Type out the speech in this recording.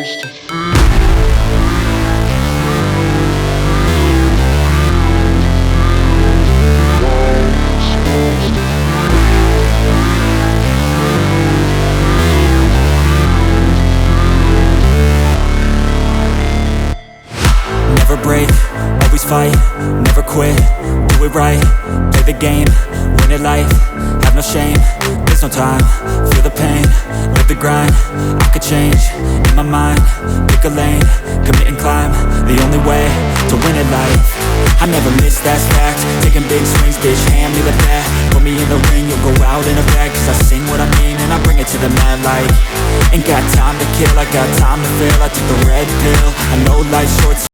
Never break, always fight, never quit, do it right, play the game, win it life, have no shame, there's no time, feel the pain, live the grind, I could change, in my mind, pick a lane, commit and climb, the only way to win it life. I never miss, that's fact, taking big swings, bitch, hand me the bat, put me in the ring, you'll go out in a bag, cause I sing what I mean and I bring it to the mad light. Ain't got time to kill, I got time to feel, I took the red pill, I know life's short.